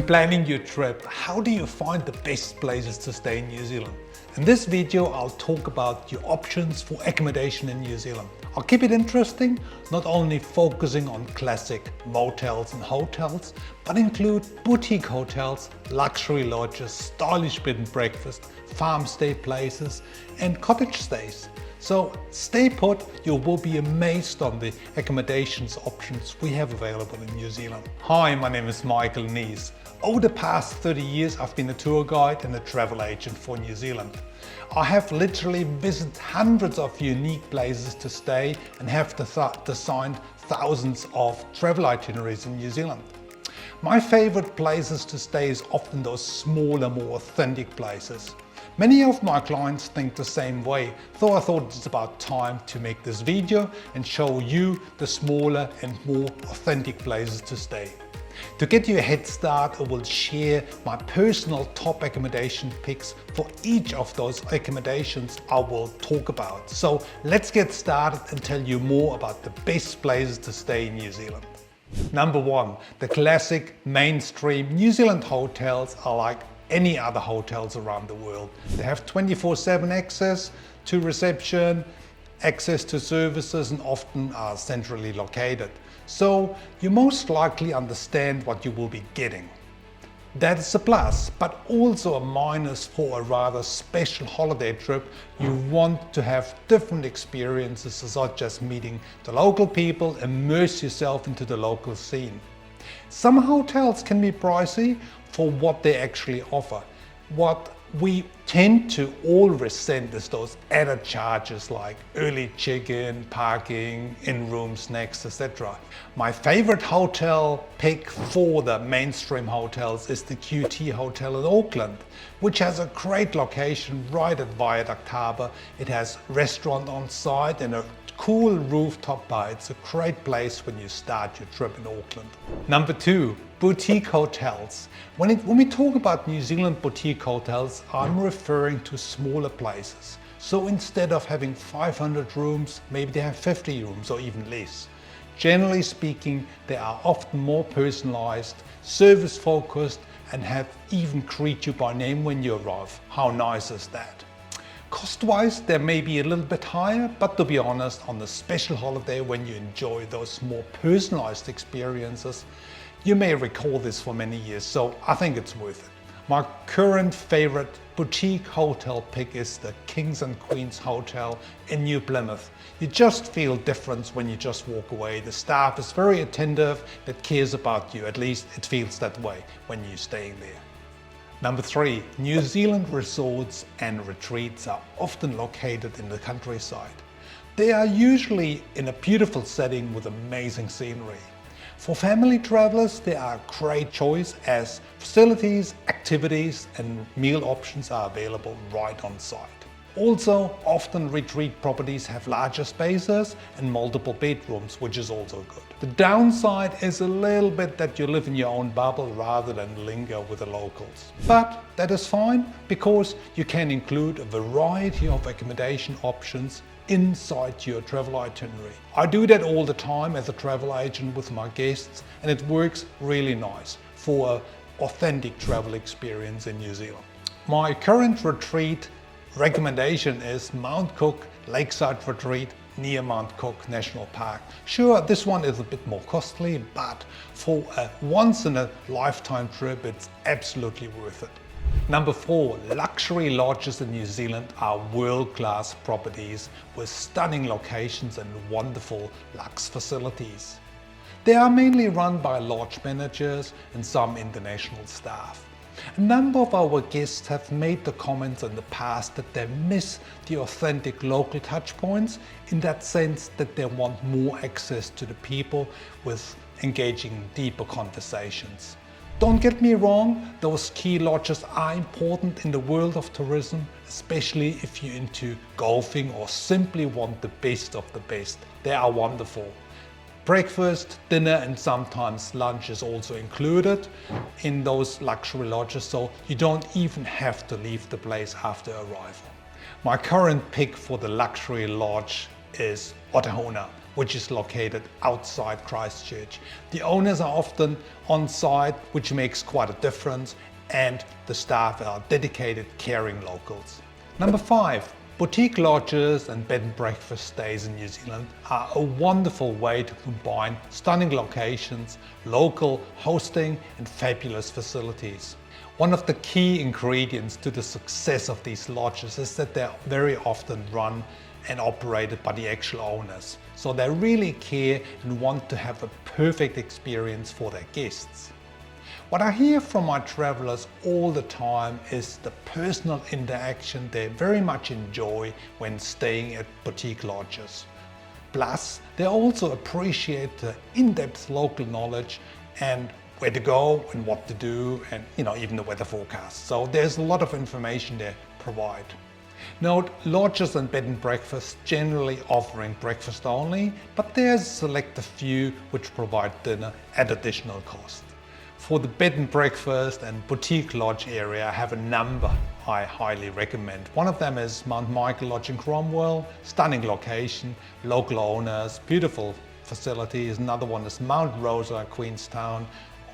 planning your trip, how do you find the best places to stay in New Zealand? In this video, I'll talk about your options for accommodation in New Zealand. I'll keep it interesting, not only focusing on classic motels and hotels, but include boutique hotels, luxury lodges, stylish bed and breakfast, farm stay places, and cottage stays. So stay put, you will be amazed on the accommodations options we have available in New Zealand. Hi, my name is Michael Nies. Over the past 30 years, I've been a tour guide and a travel agent for New Zealand. I have literally visited hundreds of unique places to stay and have designed thousands of travel itineraries in New Zealand. My favorite places to stay is often those smaller, more authentic places. Many of my clients think the same way, so I thought it's about time to make this video and show you the smaller and more authentic places to stay. To get you a head start, I will share my personal top accommodation picks for each of those accommodations I will talk about. So let's get started and tell you more about the best places to stay in New Zealand. Number one, the classic mainstream New Zealand hotels are like any other hotels around the world. They have 24/7 access to reception, access to services, and often are centrally located. So you most likely understand what you will be getting. That's a plus, but also a minus for a rather special holiday trip. You want to have different experiences, such as meeting the local people, immerse yourself into the local scene. Some hotels can be pricey for what they actually offer. What we tend to all resent is those added charges like early check-in, parking, in-room snacks, etc. My favorite hotel pick for the mainstream hotels is the QT Hotel in Auckland, which has a great location right at Viaduct Harbour. It has restaurant on site and a cool rooftop bar. It's a great place when you start your trip in Auckland. Number two, boutique hotels. When we talk about New Zealand boutique hotels, I'm referring to smaller places. So instead of having 500 rooms, maybe they have 50 rooms or even less. Generally speaking, they are often more personalized, service focused, and have even greet you by name when you arrive. How nice is that? Cost-wise, they may be a little bit higher, but to be honest, on the special holiday when you enjoy those more personalized experiences, you may recall this for many years, so I think it's worth it. My current favorite boutique hotel pick is the Kings and Queens Hotel in New Plymouth. You just feel different when you just walk away. The staff is very attentive, that cares about you, at least it feels that way when you're staying there. Number three, New Zealand resorts and retreats are often located in the countryside. They are usually in a beautiful setting with amazing scenery. For family travelers, they are a great choice as facilities, activities, and meal options are available right on site. Also, often retreat properties have larger spaces and multiple bedrooms, which is also good. The downside is a little bit that you live in your own bubble rather than linger with the locals. But that is fine because you can include a variety of accommodation options inside your travel itinerary. I do that all the time as a travel agent with my guests, and it works really nice for an authentic travel experience in New Zealand. My current retreat recommendation is Mount Cook Lakeside Retreat near Mount Cook National Park. Sure, this one is a bit more costly, but for a once-in-a-lifetime trip, it's absolutely worth it. Number four, luxury lodges in New Zealand are world-class properties with stunning locations and wonderful luxe facilities. They are mainly run by lodge managers and some international staff. A number of our guests have made the comments in the past that they miss the authentic local touch points, in that sense that they want more access to the people with engaging deeper conversations. Don't get me wrong, those key lodges are important in the world of tourism, especially if you're into golfing or simply want the best of the best. They are wonderful. Breakfast, dinner, and sometimes lunch is also included in those luxury lodges, so you don't even have to leave the place after arrival. My current pick for the luxury lodge is Otahona, which is located outside Christchurch. The owners are often on site, which makes quite a difference, and the staff are dedicated, caring locals. Number 5. Boutique lodges and bed and breakfast stays in New Zealand are a wonderful way to combine stunning locations, local hosting and fabulous facilities. One of the key ingredients to the success of these lodges is that they're very often run and operated by the actual owners. So they really care and want to have a perfect experience for their guests. What I hear from my travelers all the time is the personal interaction they very much enjoy when staying at boutique lodges. Plus, they also appreciate the in-depth local knowledge and where to go and what to do, and even the weather forecast. So there's a lot of information they provide. Note, lodges and bed and breakfast generally offering breakfast only, but there's a select few which provide dinner at additional cost. For the bed and breakfast and boutique lodge area, I have a number I highly recommend. One of them is Mount Michael Lodge in Cromwell, stunning location, local owners, beautiful facilities. Another one is Mount Rosa, Queenstown,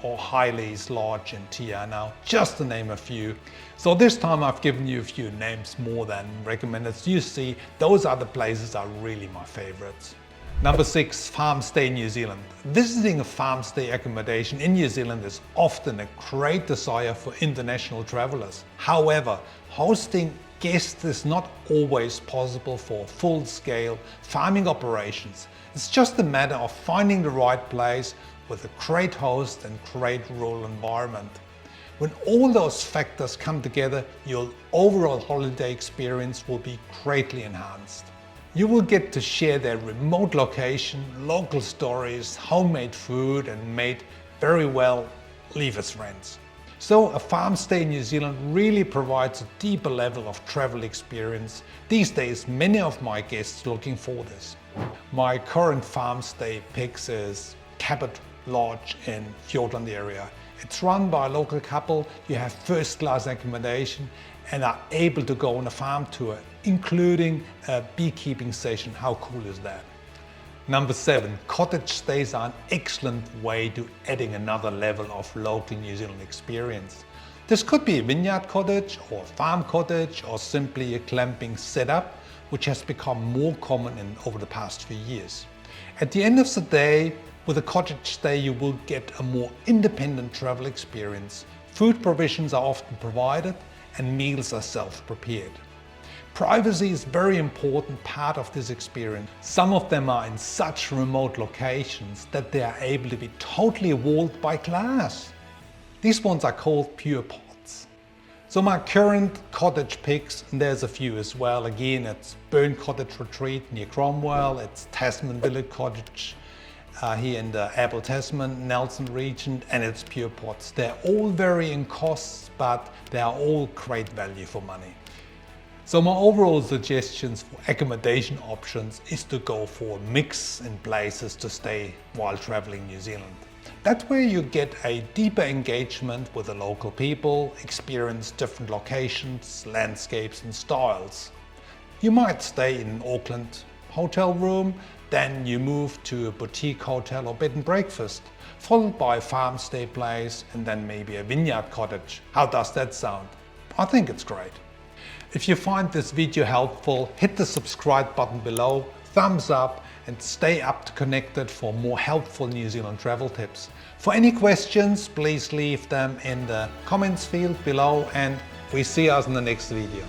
or Highley's Lodge in Te Anau, just to name a few. So this time I've given you a few names more than recommended. So you see, those other places are really my favorites. Number 6, farm stay in New Zealand. Visiting a farm stay accommodation in New Zealand is often a great desire for international travelers. However, hosting guests is not always possible for full-scale farming operations. It's just a matter of finding the right place with a great host and great rural environment. When all those factors come together, your overall holiday experience will be greatly enhanced. You will get to share their remote location, local stories, homemade food, and made very well leave-us friends. So a farm stay in New Zealand really provides a deeper level of travel experience. These days, many of my guests are looking for this. My current farm stay picks is Cabot Lodge in Fiordland area. It's run by a local couple. You have first-class accommodation and are able to go on a farm tour, including a beekeeping session. How cool is that? Number 7, cottage stays are an excellent way to adding another level of local New Zealand experience. This could be a vineyard cottage or a farm cottage or simply a glamping setup, which has become more common over the past few years. At the end of the day, with a cottage stay, you will get a more independent travel experience. Food provisions are often provided and meals are self-prepared. Privacy is a very important part of this experience. Some of them are in such remote locations that they are able to be totally walled by glass. These ones are called pure pods. So my current cottage picks, and there's a few as well. Again, it's Burn Cottage Retreat near Cromwell, it's Tasman Village Cottage here in the Abel Tasman, Nelson region, and it's pure pods. They're all varying costs, but they are all great value for money. So my overall suggestions for accommodation options is to go for a mix in places to stay while traveling New Zealand. That way you get a deeper engagement with the local people, experience different locations, landscapes and styles. You might stay in an Auckland hotel room, then you move to a boutique hotel or bed and breakfast, followed by a farm stay place and then maybe a vineyard cottage. How does that sound? I think it's great. If you find this video helpful, hit the subscribe button below, thumbs up, and stay up to connected for more helpful New Zealand travel tips. For any questions, please leave them in the comments field below, and we see us in the next video.